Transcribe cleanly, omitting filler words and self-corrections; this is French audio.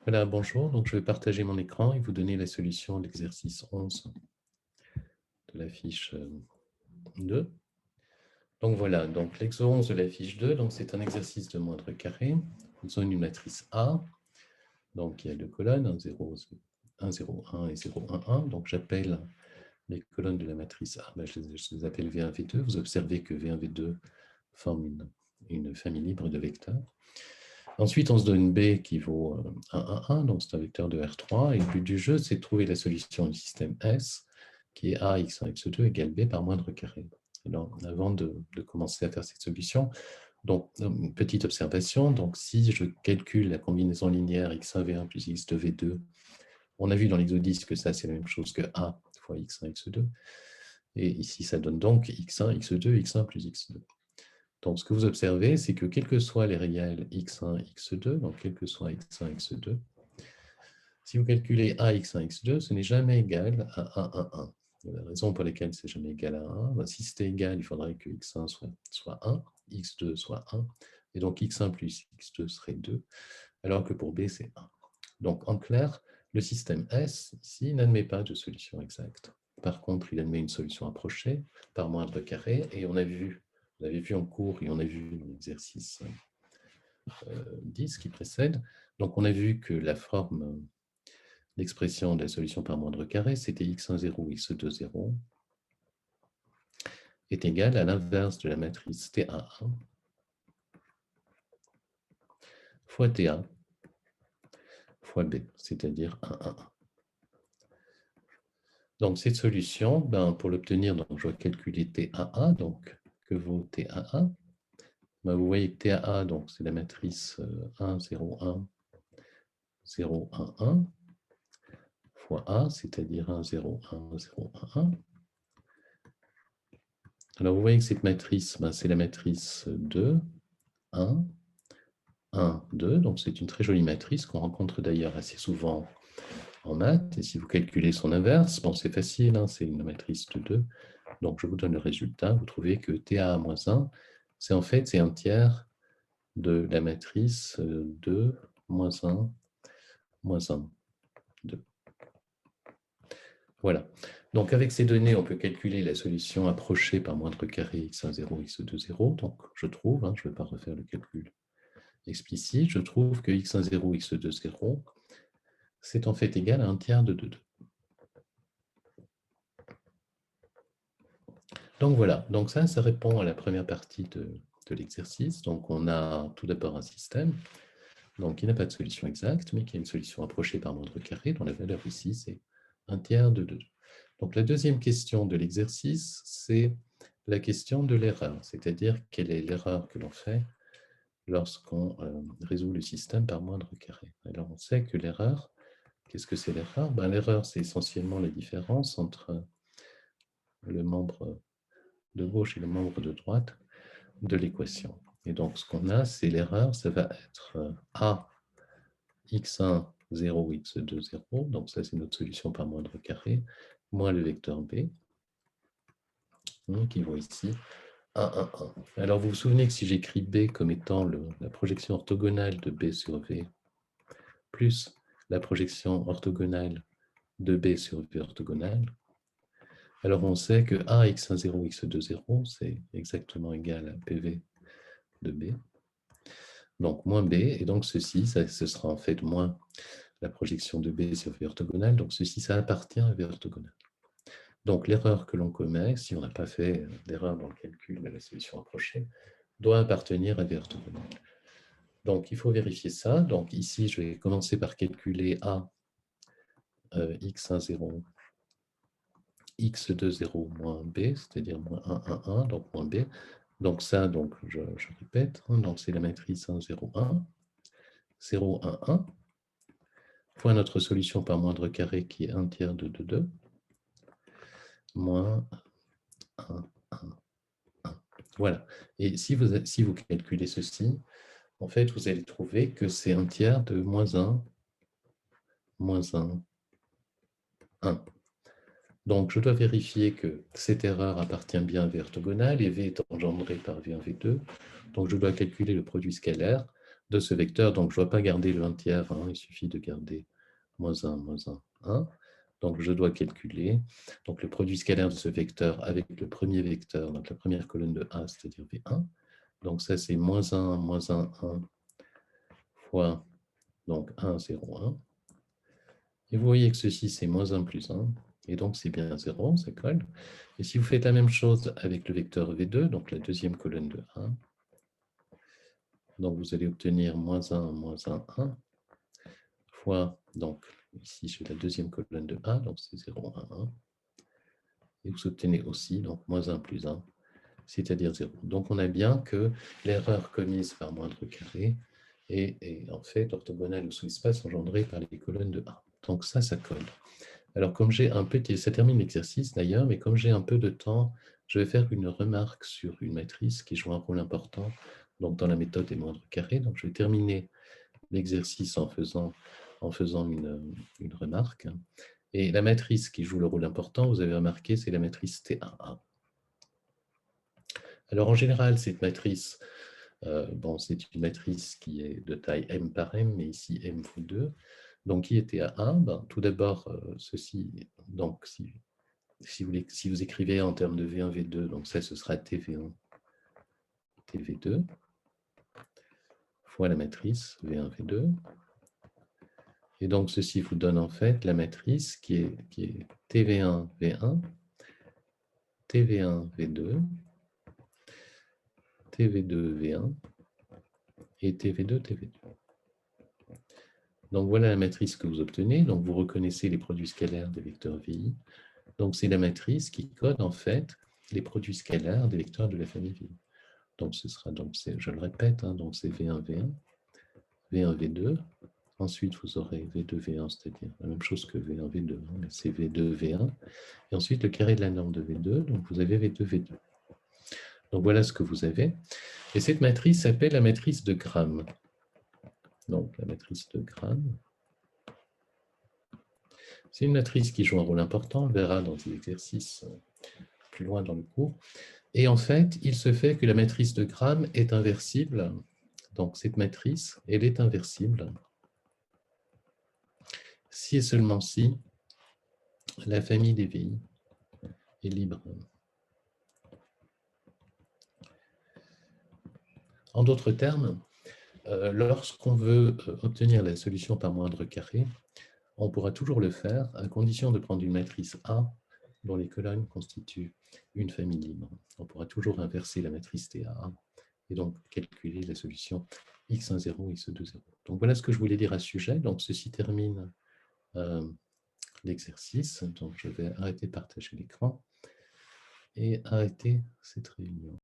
Voilà, bonjour. Donc, je vais partager mon écran et vous donner la solution de l'exercice 11 de la fiche 2. Donc, voilà. Donc, l'exo 11 de la fiche 2, c'est un exercice de moindre carré. Nous avons une matrice A. Donc, il y a deux colonnes, 1, 0, 1, 0, 1 et 0, 1, 1. Donc, j'appelle les colonnes de la matrice A. Je les appelle V1, V2. Vous observez que V1, V2 forment une famille libre de vecteurs. Ensuite, on se donne B qui vaut 1, 1, 1, donc c'est un vecteur de R3. Et le but du jeu, c'est de trouver la solution du système S, qui est A, x1, x2 égale B par moindre carré. Alors, avant de commencer à faire cette solution, donc, une petite observation, donc si je calcule la combinaison linéaire x1v1 plus x2v2, on a vu dans l'exo 10 que ça, c'est la même chose que A fois x1, x2. Et ici, ça donne donc x1, x2, x1 plus x2. Donc, ce que vous observez, c'est que quels que soient les réels x1, x2, donc quel que soit x1, x2, si vous calculez a, x1, x2, ce n'est jamais égal à 1, 1, 1. La raison pour laquelle c'est jamais égal à 1, si c'était égal, il faudrait que x1 soit 1, x2 soit 1, et donc x1 plus x2 serait 2, alors que pour b, c'est 1. Donc, en clair, le système S, ici, n'admet pas de solution exacte. Par contre, il admet une solution approchée par moindre carré, et on avait vu en cours, et on a vu dans l'exercice 10 qui précède, donc on a vu que la forme, l'expression de la solution par moindre carré, c'était x1, 0, x2, 0, est égale à l'inverse de la matrice TA1 fois TA fois B, c'est-à-dire 1, 1, 1. Donc cette solution, pour l'obtenir, je vais calculer TA1, donc que vaut TA1. Vous voyez que TA1, c'est la matrice 1, 0, 1, 0, 1, 1, fois A, c'est-à-dire 1, 0, 1, 0, 1, 1. Alors vous voyez que cette matrice, c'est la matrice 2, 1, 1, 2, donc c'est une très jolie matrice qu'on rencontre d'ailleurs assez souvent en maths, et si vous calculez son inverse, c'est facile, c'est une matrice de 2, donc je vous donne le résultat, vous trouvez que TA-1, c'est en fait un tiers de la matrice 2, moins 1, moins 1, 2. Voilà, donc avec ces données, on peut calculer la solution approchée par moindre carré x1, 0, x2, 0, donc je trouve, je ne vais pas refaire le calcul explicite, je trouve que x1, 0, x2, 0, c'est en fait égal à un tiers de 2, 2. Donc voilà, donc ça répond à la première partie de l'exercice. Donc on a tout d'abord un système donc qui n'a pas de solution exacte, mais qui a une solution approchée par moindre carré, dont la valeur ici, c'est un tiers de 2. Donc la deuxième question de l'exercice, c'est la question de l'erreur, c'est-à-dire quelle est l'erreur que l'on fait lorsqu'on résout le système par moindre carré. Alors on sait que l'erreur, qu'est-ce que c'est l'erreur? L'erreur, c'est essentiellement la différence entre le membre de gauche et le membre de droite de l'équation. Et donc, ce qu'on a, c'est l'erreur, ça va être A, x1, 0, x2, 0. Donc, ça, c'est notre solution par moindre carré, moins le vecteur B, qui vaut ici 1, 1, 1. Alors, vous vous souvenez que si j'écris B comme étant la projection orthogonale de B sur V, plus la projection orthogonale de B sur V orthogonale, alors on sait que A, x1, 0, x2, 0, c'est exactement égal à PV de B. Donc moins B, et donc ceci, ce sera en fait moins la projection de B sur V orthogonale, donc ceci, ça appartient à V orthogonale. Donc l'erreur que l'on commet, si on n'a pas fait d'erreur dans le calcul de la solution approchée, doit appartenir à V orthogonale. Donc il faut vérifier ça. Donc ici, je vais commencer par calculer A, x1, 0, x2, 0, moins B, c'est-à-dire moins 1, 1, 1, donc moins B. Donc ça, je répète, donc c'est la matrice 1, 0, 1, 0, 1, 1, fois notre solution par moindre carré qui est 1 tiers de 2, 2, moins 1, 1, 1. Voilà. Et si vous calculez ceci, en fait, vous allez trouver que c'est 1 tiers de moins 1, moins 1, 1. Donc, je dois vérifier que cette erreur appartient bien à V orthogonale et V est engendré par V1, V2. Donc, je dois calculer le produit scalaire de ce vecteur. Donc, je ne dois pas garder le 1 tiers, hein, il suffit de garder moins 1, moins 1, 1. Donc, je dois calculer donc, le produit scalaire de ce vecteur avec le premier vecteur, donc la première colonne de A, c'est-à-dire V1. Donc, ça, c'est moins 1, 1 fois donc 1, 0, 1. Et vous voyez que ceci, c'est moins 1 plus 1. Et donc, c'est bien 0, ça colle. Et si vous faites la même chose avec le vecteur V2, donc la deuxième colonne de 1, donc vous allez obtenir moins 1, 1, fois, donc ici, j'ai la deuxième colonne de 1, donc c'est 0, 1, 1. Et vous obtenez aussi, donc moins 1 plus 1, c'est-à-dire 0. Donc, on a bien que l'erreur commise par moindre carré est en fait orthogonale au sous-espace engendré par les colonnes de 1. Donc, ça colle. Alors, comme j'ai un petit, ça termine l'exercice d'ailleurs, mais comme j'ai un peu de temps, je vais faire une remarque sur une matrice qui joue un rôle important donc dans la méthode des moindres carrés. Donc, je vais terminer l'exercice en faisant une remarque. Et la matrice qui joue le rôle important, vous avez remarqué, c'est la matrice T1A. Alors, en général, cette matrice, c'est une matrice qui est de taille M par M, mais ici M fois 2. Donc, qui est T1A? Tout d'abord, ceci, donc si vous écrivez en termes de V1, V2, donc ça, ce sera TV1, TV2, fois la matrice V1, V2. Et donc, ceci vous donne en fait la matrice qui est TV1, V1, TV1, V2, TV2, V1 et TV2, TV2. Donc, voilà la matrice que vous obtenez. Donc, vous reconnaissez les produits scalaires des vecteurs VI. Donc, c'est la matrice qui code en fait les produits scalaires des vecteurs de la famille VI. Donc, ce sera, je le répète, hein, donc c'est V1, V1, V1, V2. Ensuite, vous aurez V2, V1, c'est-à-dire la même chose que V1, V2, mais c'est V2, V1. Et ensuite, le carré de la norme de V2, donc vous avez V2, V2. Donc, voilà ce que vous avez. Et cette matrice s'appelle la matrice de Gram. Donc, la matrice de Gram. C'est une matrice qui joue un rôle important, on le verra dans des exercices plus loin dans le cours. Et en fait, il se fait que la matrice de Gram est inversible. Donc, cette matrice, elle est inversible si et seulement si la famille des VI est libre. En d'autres termes, lorsqu'on veut obtenir la solution par moindre carré, on pourra toujours le faire à condition de prendre une matrice A dont les colonnes constituent une famille libre. On pourra toujours inverser la matrice TA et donc calculer la solution x1,0, x2,0. Donc voilà ce que je voulais dire à ce sujet. Donc ceci termine l'exercice. Donc je vais arrêter de partager l'écran et arrêter cette réunion.